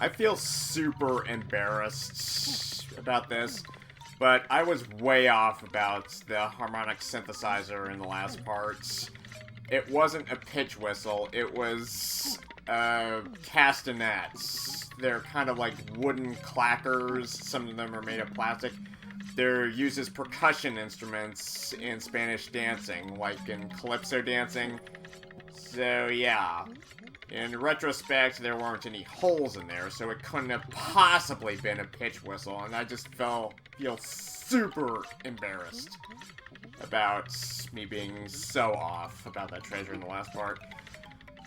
I feel super embarrassed about this, but I was way off about the harmonic synthesizer in the last part. It wasn't a pitch whistle, it was castanets. They're kind of like wooden clackers, some of them are made of plastic. They're used as percussion instruments in Spanish dancing, like in calypso dancing. So yeah, in retrospect, there weren't any holes in there, so it couldn't have possibly been a pitch whistle, and I just feel super embarrassed about me being so off about that treasure in the last part.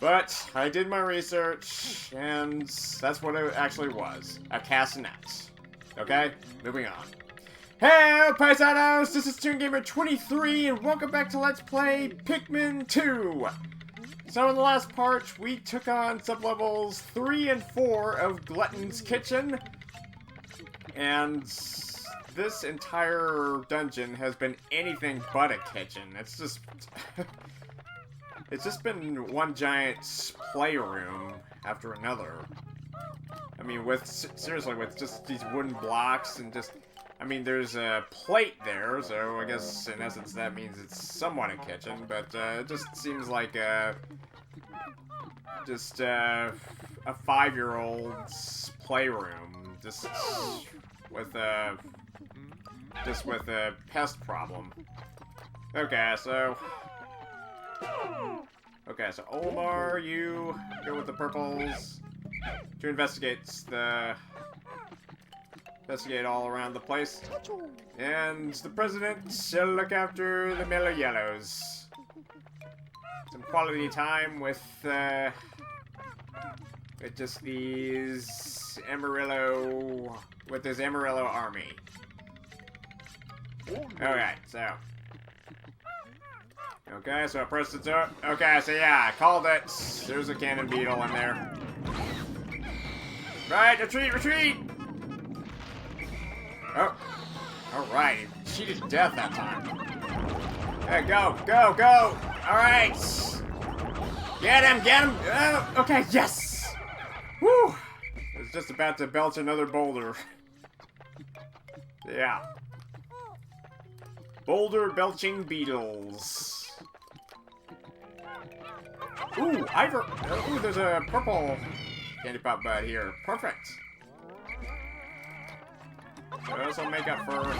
But I did my research, and that's what it actually was. A castanet. Okay? Moving on. Hey, paisanos! This is ToonGamer23, and welcome back to Let's Play Pikmin 2! So in the last part, we took on sublevels 3 and 4 of Glutton's kitchen, and this entire dungeon has been anything but a kitchen. It's just... it's just been one giant playroom after another. I mean, seriously, with just these wooden blocks and just... I mean, there's a plate there, so I guess in essence that means it's somewhat a kitchen, but it just seems like a 5-year-old's playroom, just with a pest problem. Okay, so Olimar, you go with the purples to investigate all around the place. And the president shall look after the mellow yellows. Some quality time with just these Amarillo, with this Amarillo army. Alright, so. Okay, so I pressed the door. Okay, so yeah, I called it. There's a cannon beetle in there. Right, retreat, retreat! Oh, alright, he cheated death that time. Okay, go, go, go! Alright! Get him, get him! Oh, okay, yes! Woo! I was just about to belch another boulder. Yeah. Boulder Belching Beetles. Ooh, ooh, there's a purple candy pop bud here. Perfect. So this will make up for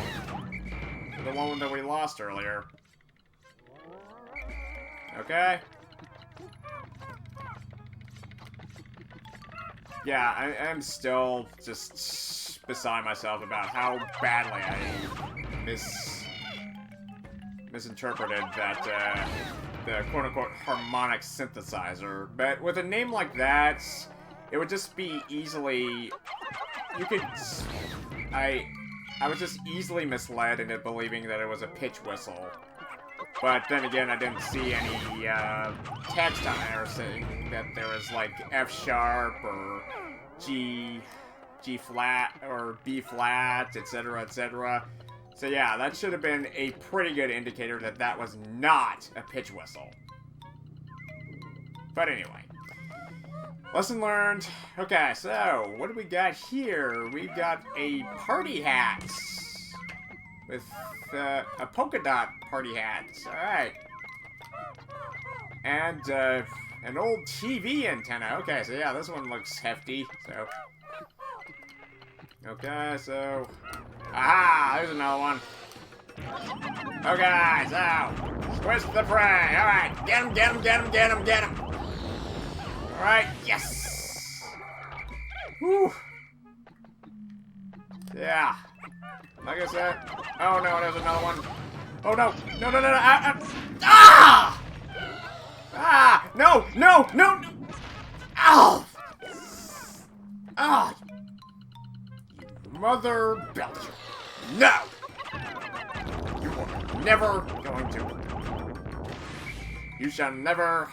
the one that we lost earlier. Okay. Yeah, I'm still just beside myself about how badly I misinterpreted that, the quote-unquote harmonic synthesizer. But with a name like that, it would just be easily... You could... I was just easily misled into believing that it was a pitch whistle. But then again, I didn't see any text on there saying that there was like F sharp or G flat or B flat, etc., etc. So yeah, that should have been a pretty good indicator that that was not a pitch whistle. But anyway. Lesson learned. Okay, so what do we got here? We've got a party hat with a polka dot party hat. All right, and an old TV antenna. Okay, so yeah, this one looks hefty. So okay, so aha, there's another one. Okay, so squish the prey. All right, get him, get him, get him, get him, get him. Alright, yes! Whew! Yeah. Like I said... Oh no, there's another one. Oh no! No, no, no, no! Ah! Ah! No! No! No! No! Ow! Ah! Mother Belcher. No! You are never going to... You shall never...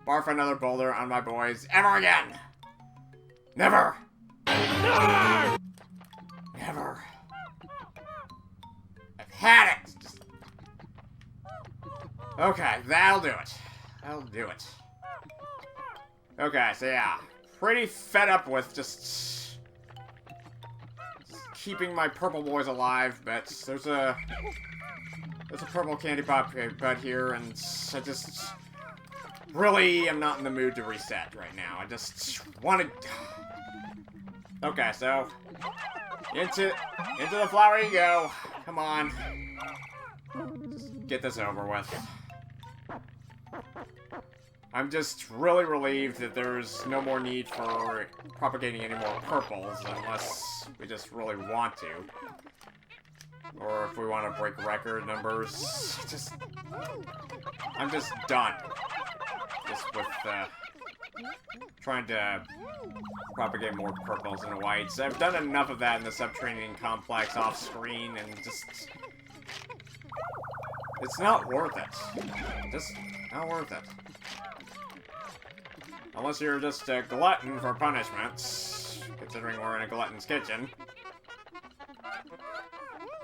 barf another boulder on my boys ever again! Never! Never! Never! I've had it! Just... Okay, that'll do it. That'll do it. Okay, so yeah. pretty fed up with just keeping my purple boys alive, but there's a purple candy pop bud here, and I just really am not in the mood to reset right now. I just want to... Okay, so into the flower you go. Come on. Just get this over with. I'm just really relieved that there's no more need for propagating any more purples unless we just really want to. Or if we want to break record numbers. I'm just done. Just with trying to propagate more purples and whites. I've done enough of that in the subterranean complex off screen, and just... It's not worth it. Just not worth it. Unless you're just a glutton for punishment, considering we're in a glutton's kitchen.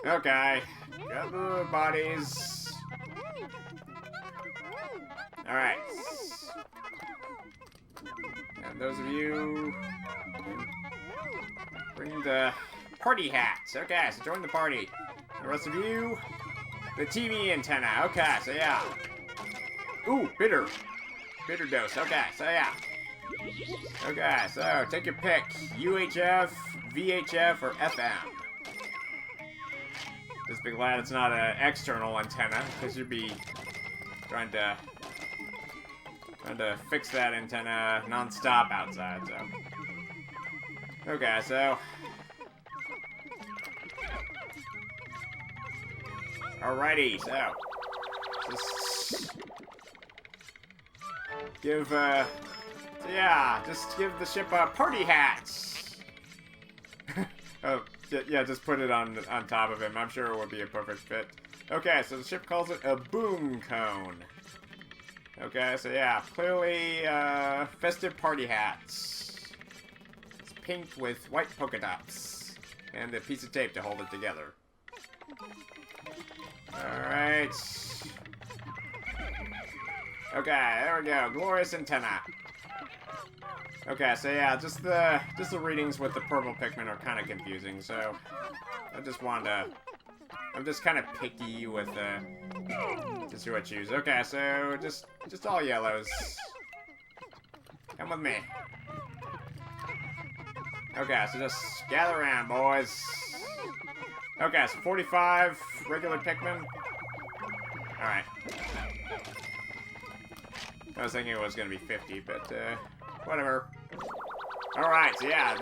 Okay. Got the bodies. Alright. And those of you... Bring the party hats. Okay, so join the party. The rest of you... The TV antenna. Okay, so yeah. Ooh, bitter. Bitter dose. Okay, so yeah. Okay, so take your pick. UHF, VHF, or FM. Just be glad it's not an external antenna, because you'd be trying to fix that antenna non-stop outside, so. Okay, so. Alrighty, so. Just give, yeah, just give the ship party hats. Oh, yeah, just put it on top of him. I'm sure it would be a perfect fit. Okay, so the ship calls it a boom cone. Okay, so yeah, clearly, festive party hats. It's pink with white polka dots. And a piece of tape to hold it together. Alright. Okay, there we go. Glorious antenna. Okay, so yeah, just the readings with the purple Pikmin are kind of confusing, so I just wanted to... I'm just kind of picky with just who I choose. Okay, so just all yellows. Come with me. Okay, so just gather around, boys. Okay, so 45 regular Pikmin. Alright. I was thinking it was gonna be 50, but whatever. Alright, so yeah,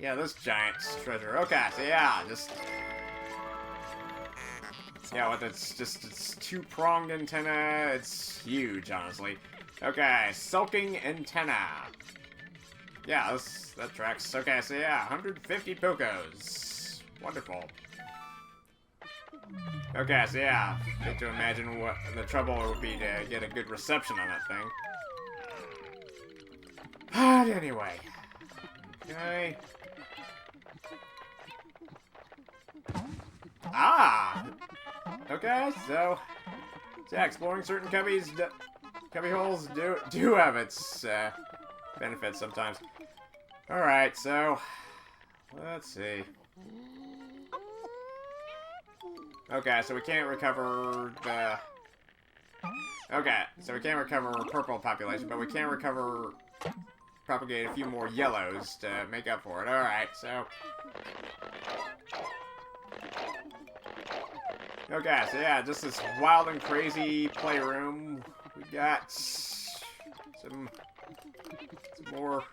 this giant treasure. Okay, so yeah, just... Yeah, with its two-pronged antenna, it's huge, honestly. Okay, Sulking Antenna. Yeah, that tracks. Okay, so yeah, 150 Pocos. Wonderful. Okay, so yeah, get to imagine what the trouble would be to get a good reception on that thing. But anyway. Okay. Ah! Okay, so yeah, exploring certain cubby holes do have its benefits sometimes. Alright, so let's see. Okay, so we can't recover the... Okay, so we can't recover purple population, but we can recover... propagate a few more yellows to make up for it. Alright, so... Okay, so yeah, just this wild and crazy playroom. We got... some more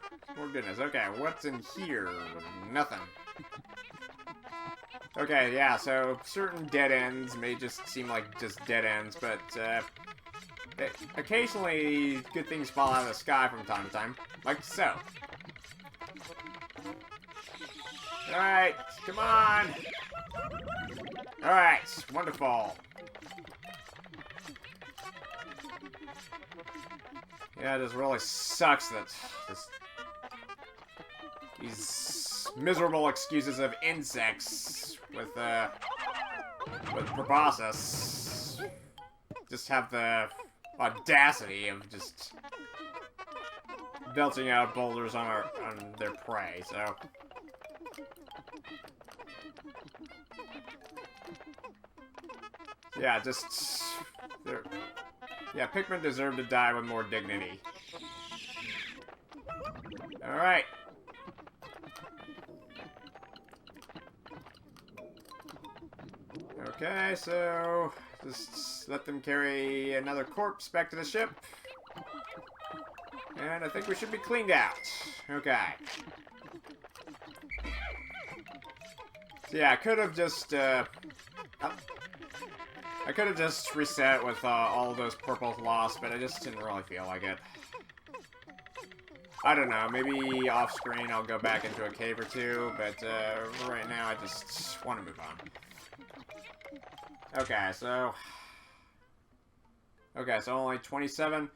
goodness. Okay, what's in here? Nothing. Okay, yeah, so certain dead ends may just seem like just dead ends, but occasionally good things fall out of the sky from time to time, like so. Alright, come on! Alright, wonderful. Yeah, it just really sucks that these miserable excuses of insects with proboscis just have the audacity of just belching out boulders on their prey, so. Yeah, just... Yeah, Pikmin deserve to die with more dignity. Alright. Okay, so... just let them carry another corpse back to the ship. And I think we should be cleaned out. Okay. So yeah, I could have just, I could have just reset with all of those purples lost, but I just didn't really feel like it. I don't know, maybe off-screen I'll go back into a cave or two, but right now I just want to move on. Okay, so only 27.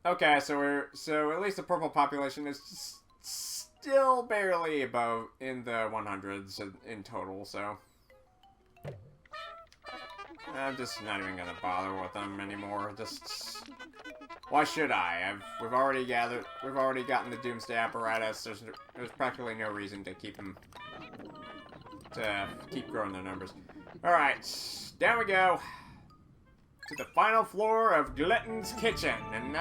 Okay, so at least the purple population is still barely above in the 100s in total, so I'm just not even gonna bother with them anymore. Just why should I? We've already gotten the Doomsday apparatus. There's practically no reason to keep growing their numbers. All right, down we go to the final floor of Glutton's kitchen, and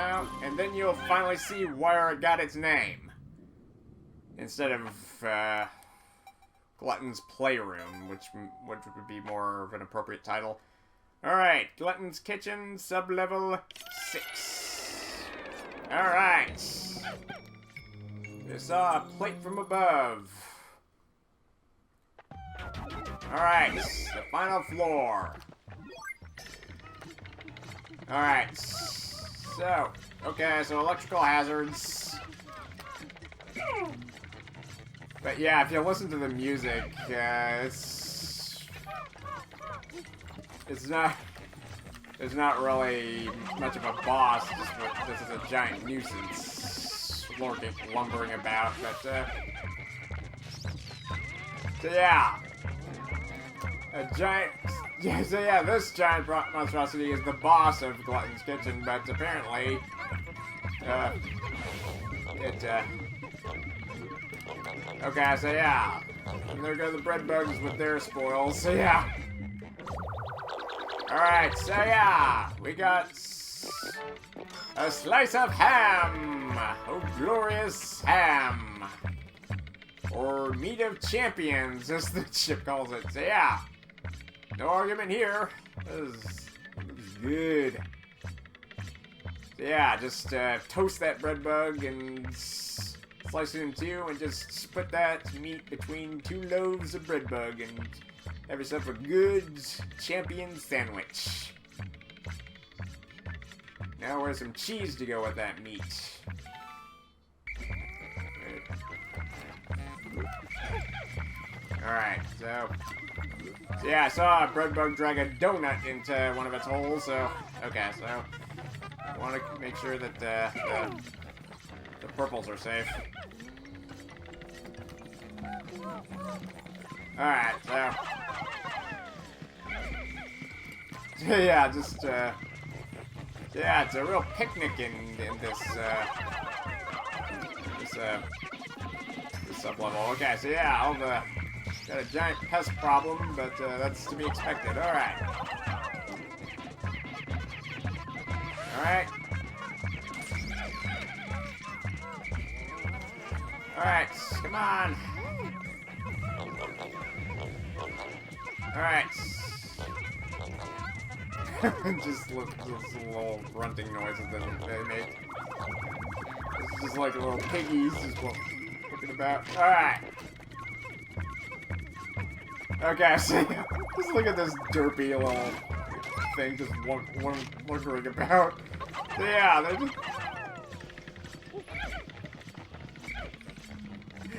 then you'll finally see where it got its name instead of Glutton's playroom, which would be more of an appropriate title. All right, Glutton's kitchen, sublevel 6. All right, you saw a plate from above. All right, the final floor. Alright, so electrical hazards. But yeah, if you listen to the music, it's not really much of a boss, this is a giant nuisance lumbering about, but so yeah. This giant monstrosity is the boss of Glutton's kitchen, but apparently, okay, so yeah. And there go the Breadbugs with their spoils, so yeah. Alright, so yeah. We got a slice of ham. Oh, glorious ham. Or meat of champions, as the ship calls it, so yeah. No argument here. This is good. So yeah, just toast that Breadbug and slice it in two and just put that meat between 2 loaves of Breadbug and have yourself a good champion sandwich. Now where's some cheese to go with that meat? Alright, so yeah, I saw a Breadbug drag a doughnut into one of its holes, so okay, so I want to make sure that the purples are safe. Alright, so yeah, just yeah, it's a real picnic in this sublevel. Okay, so yeah, all the got a giant pest problem, but that's to be expected. Alright. Alright. Alright, come on. Alright. just little grunting noises that they make. It's just like little piggies just looking about. Alright. Okay, so just look at this derpy little thing just wondering about. So yeah, they just...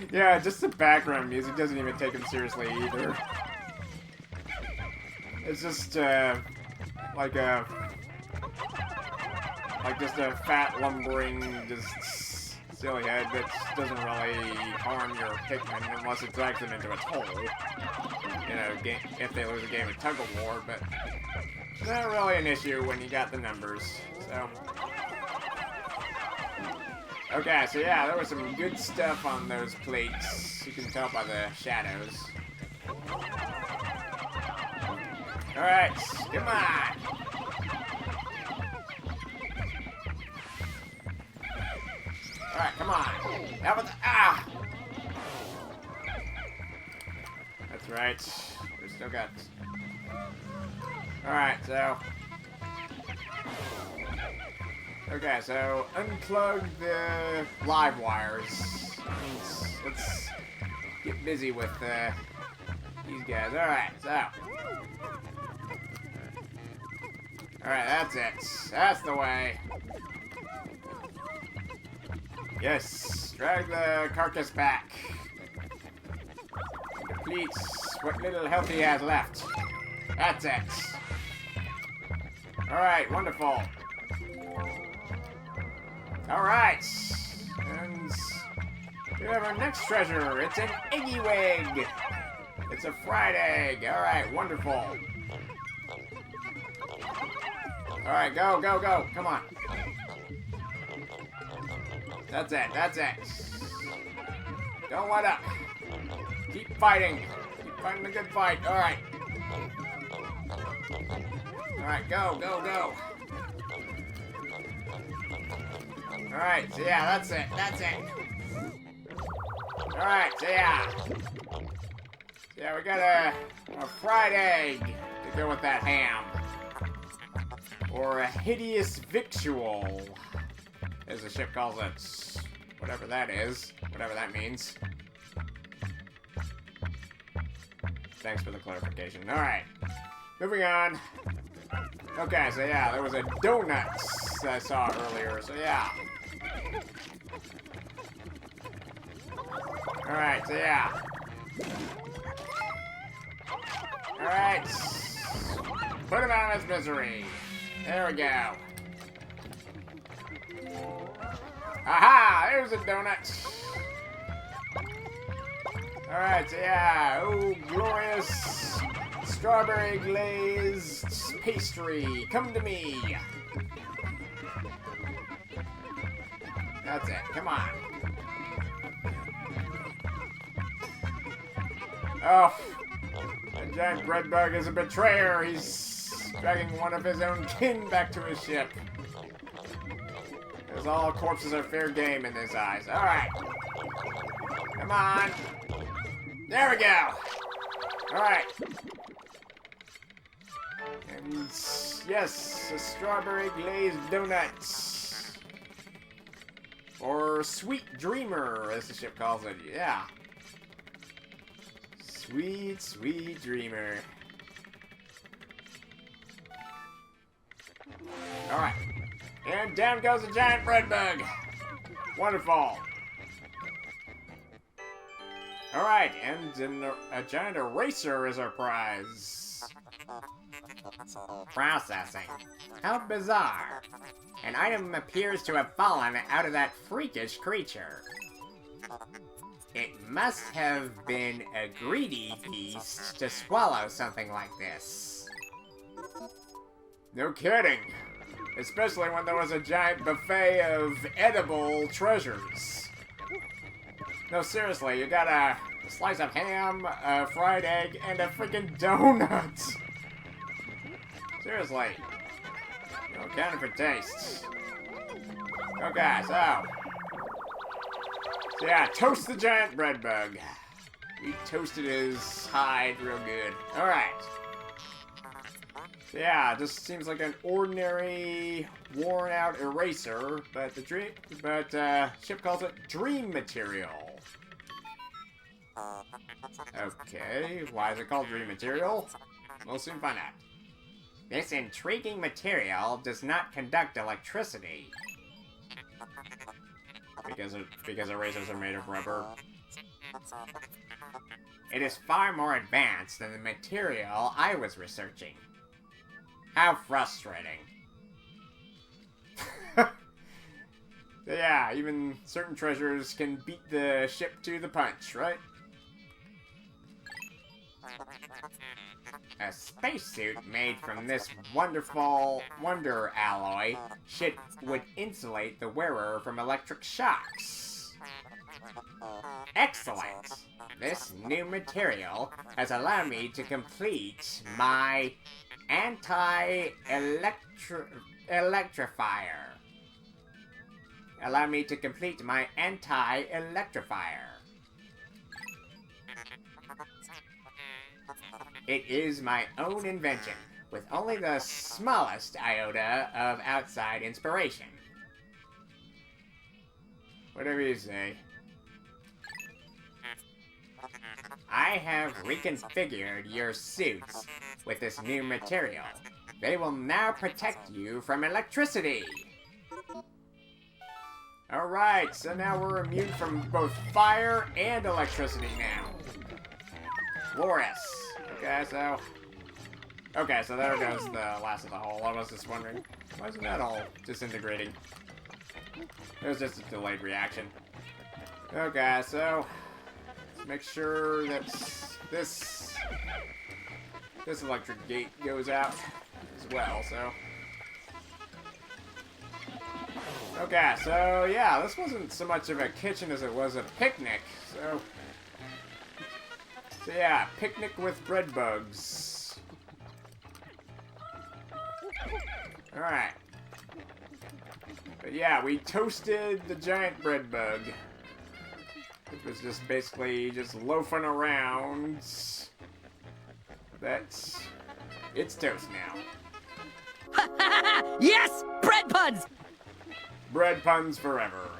Yeah, just the background music doesn't even take him seriously either. It's just, like just a fat, lumbering, just silly head that doesn't really harm your Pikmin unless it drags them into its hole. You know, if they lose a game of Tug O War, but it's not really an issue when you got the numbers, so. Okay, so yeah, there was some good stuff on those plates. You can tell by the shadows. Alright, come on! Alright, come on. How about the... Ah! That's right. We still got... Alright, so... Okay, so unplug the live wires. Let's get busy with these guys. Alright, so... Alright, that's it. That's the way. Yes, drag the carcass back. Completes what little health he has left. That's it. Alright, wonderful. Alright. And we have our next treasure. It's an eggy wig. It's a fried egg. Alright, wonderful. Alright, go, go, go. Come on. That's it, that's it. Don't let up. Keep fighting. Keep fighting the good fight. Alright. Alright, go, go, go. Alright, so yeah, that's it, that's it. Alright, so yeah. Yeah, we got a fried egg to go with that ham. Or a hideous victual, as the ship calls it. Whatever that is. Whatever that means. Thanks for the clarification. Alright. Moving on. Okay, so yeah, there was a doughnut I saw earlier, so yeah. Alright, so yeah. Alright. Put him out of his misery. There we go. Aha! There's a donut. Alright, so yeah. Oh, glorious strawberry glazed pastry. Come to me. That's it. Come on. Oh. The giant breadbug is a betrayer. He's dragging one of his own kin back to his ship. Because all corpses are fair game in his eyes. Alright. Come on. There we go. Alright. And yes, a strawberry glazed donut. Or sweet dreamer, as the ship calls it. Yeah. Sweet, sweet dreamer. Alright. And down goes a giant breadbug. Wonderful. Alright, and a giant eraser is our prize. Processing. How bizarre. An item appears to have fallen out of that freakish creature. It must have been a greedy beast to swallow something like this. No kidding. Especially when there was a giant buffet of edible treasures. No, seriously, you got a slice of ham, a fried egg, and a freaking donut. Seriously. No counting for taste. Okay, so yeah, toast the giant breadbug. We toasted his hide real good. Alright. So yeah, this seems like an ordinary, worn-out eraser, but ship calls it dream material. Okay, why is it called dream material? We'll soon find out. This intriguing material does not conduct electricity. Because erasers are made of rubber. It is far more advanced than the material I was researching. How frustrating. Yeah, even certain treasures can beat the ship to the punch, right? A spacesuit made from this wonderful wonder alloy would insulate the wearer from electric shocks. Excellent! This new material has allowed me to complete my Anti-Electrifier. It is my own invention, with only the smallest iota of outside inspiration. Whatever you say. I have reconfigured your suits with this new material. They will now protect you from electricity. Alright, so now we're immune from both fire and electricity now. Glorious. Okay, so there goes the last of the hole. I was just wondering, why isn't that all disintegrating? It was just a delayed reaction. Okay, so let's make sure that this electric gate goes out as well, so. Okay, so yeah, this wasn't so much of a kitchen as it was a picnic, so yeah, picnic with Breadbugs. Alright. But yeah, we toasted the Giant Breadbug. It was just basically just loafing around. It's toast now. Yes! Bread puns! Bread puns forever.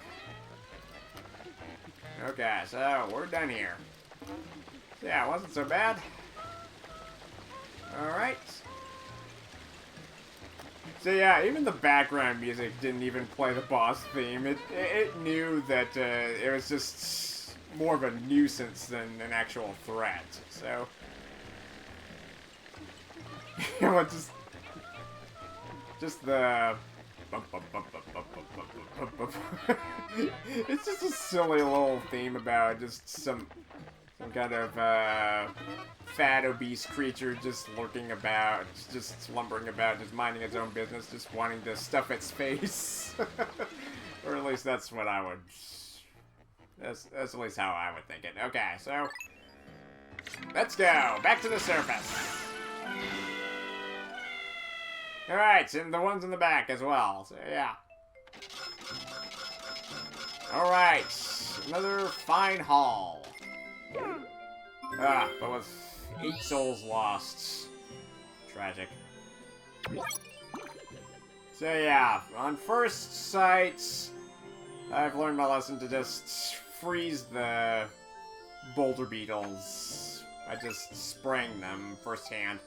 Okay, so we're done here. Yeah, it wasn't so bad. Alright. So yeah, even the background music didn't even play the boss theme. It knew that it was just more of a nuisance than an actual threat. So, you know, just the it's just a silly little theme about just some kind of fat, obese creature just lurking about, just slumbering about, just minding its own business, just wanting to stuff its face. Or at least that's what I would... That's at least how I would think it. Okay, so... let's go! Back to the surface! Alright, and the ones in the back as well, so yeah. Alright, another fine haul. But with 8 souls lost. Tragic. So yeah, on first sight, I've learned my lesson to just freeze the Boulder Beetles by just spraying them firsthand.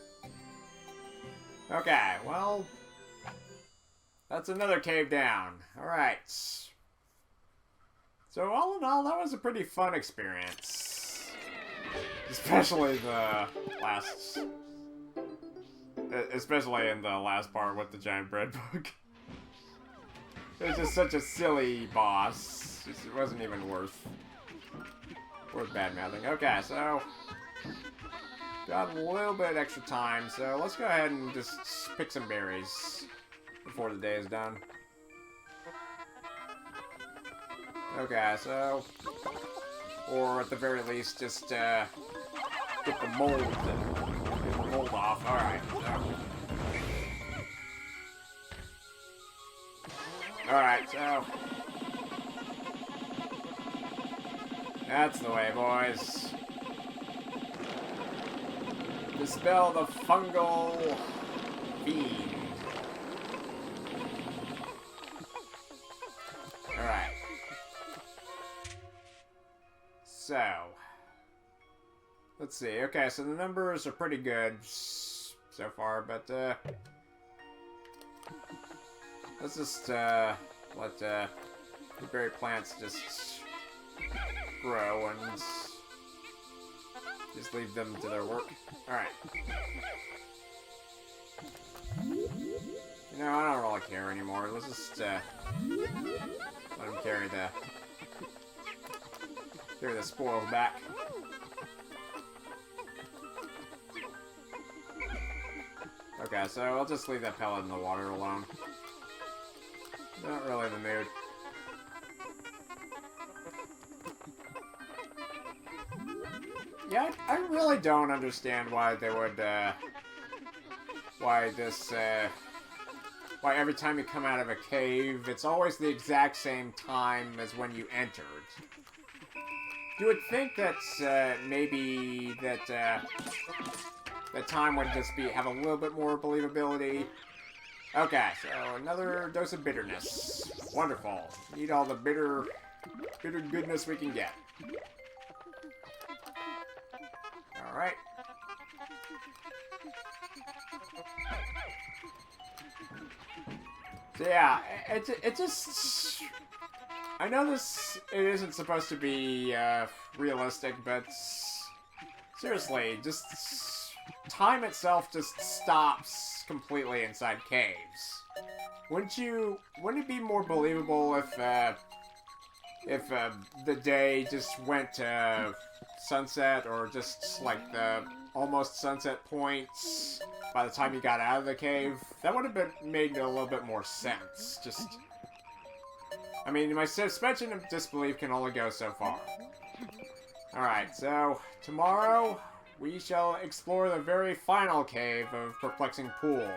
Okay, well, that's another cave down. Alright. So all in all, that was a pretty fun experience. Especially the last... especially in the last part with the Giant Breadbug. It was just such a silly boss. It wasn't even worth bad-mouthing. Okay, so... got a little bit extra time, so let's go ahead and just pick some berries before the day is done. Okay, so... or at the very least, just get the mold off. Alright, so... alright, so... that's the way, boys. Dispel the fungal fiend. Alright. So, let's see. Okay, so the numbers are pretty good so far, but let's just let the berry plants just grow and just leave them to their work. Alright. You know, I don't really care anymore. Let's just let them carry the spoils back. Okay, so I'll just leave that pellet in the water alone. Not really in the mood. Yeah, I really don't understand why they would, why every time you come out of a cave, it's always the exact same time as when you entered. You would think that, maybe that, the time would just have a little bit more believability. Okay, so another dose of bitterness. Wonderful. Need all the bitter goodness we can get. Alright. So yeah, it just... I know it isn't supposed to be, realistic, but... Seriously, just... Time itself just stops completely inside caves. Wouldn't it be more believable if the day just went to sunset, or just like the almost sunset points by the time you got out of the cave? That would have made a little bit more sense. Just, I mean, my suspension of disbelief can only go so far. Alright, so tomorrow we shall explore the very final cave of Perplexing Pool,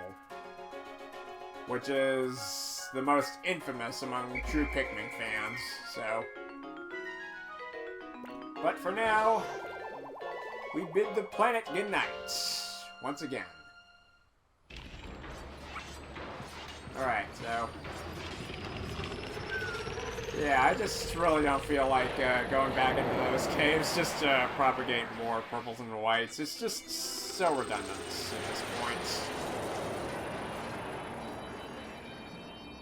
which is the most infamous among true Pikmin fans, so... But for now, we bid the planet goodnight, once again. Alright, so... Yeah, I just really don't feel like going back into those caves just to propagate more purples and whites. It's just so redundant at this point.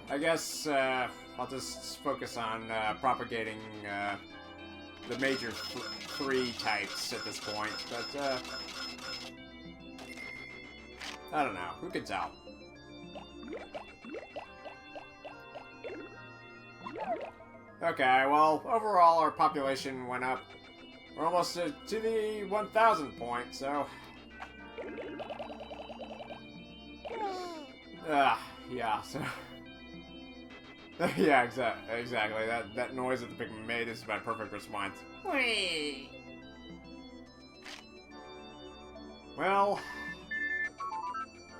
I guess I'll just focus on propagating the major three types at this point, but I don't know. Who can tell? Okay, well, overall our population went up. We're almost to the 1,000 point, so... yeah, so... yeah, exactly. That noise that the Pikmin made is my perfect response. Whee! Well...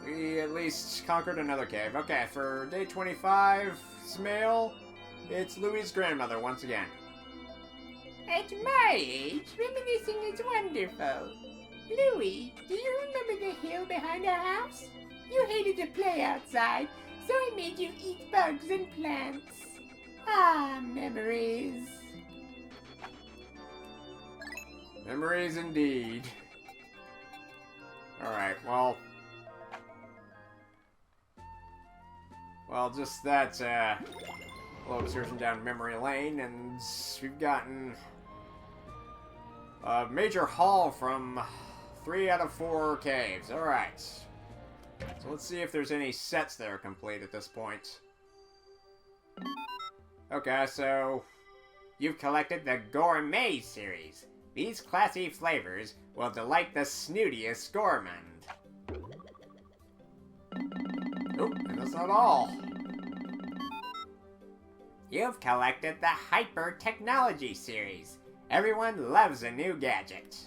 we at least conquered another cave. Okay, for day 25, Smail... it's Louie's grandmother once again. At my age, reminiscing is wonderful. Louie, do you remember the hill behind our house? You hated to play outside, so I made you eat bugs and plants. Ah, memories. Memories indeed. Alright, well... well, just that, little excursion down memory lane, and we've gotten a major haul from 3 out of 4 caves. Alright. So let's see if there's any sets that are complete at this point. Okay, so you've collected the Gourmet series. These classy flavors will delight the snootiest gourmand. Oh, and that's not all. You've collected the Hyper Technology series. Everyone loves a new gadget.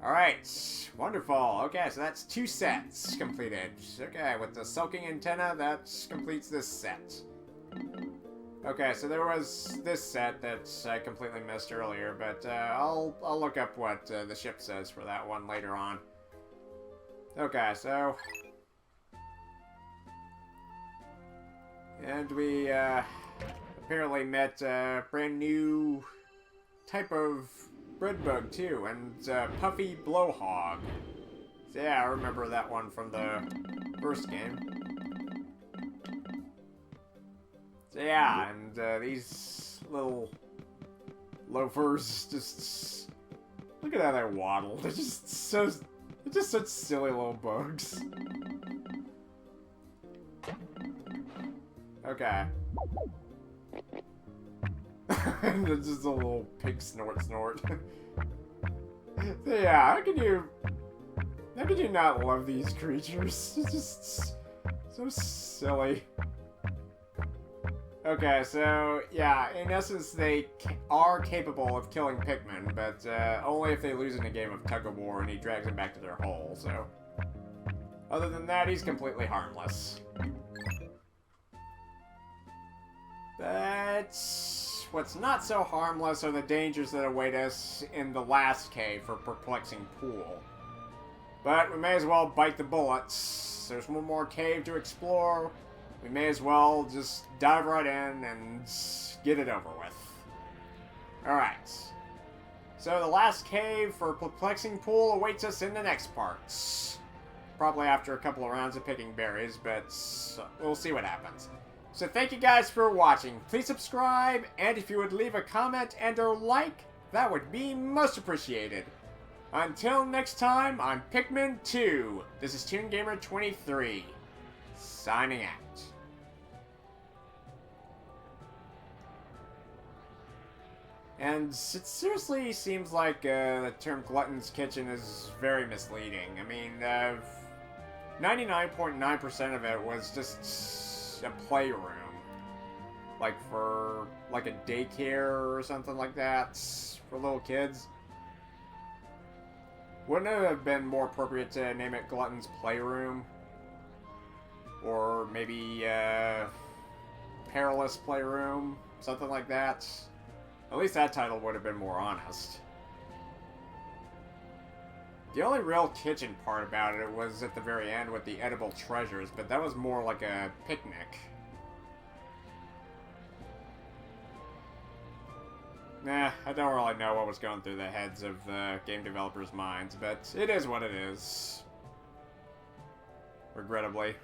Alright, wonderful. Okay, so that's 2 sets completed. Okay, with the Sulking Antenna, that completes this set. Okay, so there was this set that I completely missed earlier, but I'll look up what the ship says for that one later on. Okay, so... and we apparently met a brand new type of Breadbug too, and Puffy Blowhog. So yeah, I remember that one from the first game. So yeah, and these little loafers just... look at how they waddle. They're just such silly little bugs. Okay. It's just a little pig snort. So yeah, how can you How could you not love these creatures? It's just so silly. Okay, so, yeah, in essence, they are capable of killing Pikmin, but only if they lose in a game of Tug O War and he drags them back to their hole, so... Other than that, he's completely harmless. But what's not so harmless are the dangers that await us in the last cave for Perplexing Pool. But we may as well bite the bullets. There's one more cave to explore. We may as well just dive right in and get it over with. Alright. So the last cave for Perplexing Pool awaits us in the next parts. Probably after a couple of rounds of picking berries, but we'll see what happens. So thank you guys for watching. Please subscribe, and if you would leave a comment and or like, that would be most appreciated. Until next time, on Pikmin 2, this is ToonGamer23, signing out. And it seriously seems like the term Glutton's Kitchen is very misleading. I mean, 99.9% of it was just a playroom. Like for, like a daycare or something like that, for little kids. Wouldn't it have been more appropriate to name it Glutton's Playroom? Or maybe, Perilous Playroom? Something like that? At least that title would have been more honest. The only real kitchen part about it was at the very end with the edible treasures, but that was more like a picnic. Nah, I don't really know what was going through the heads of the game developers' minds, but it is what it is. Regrettably.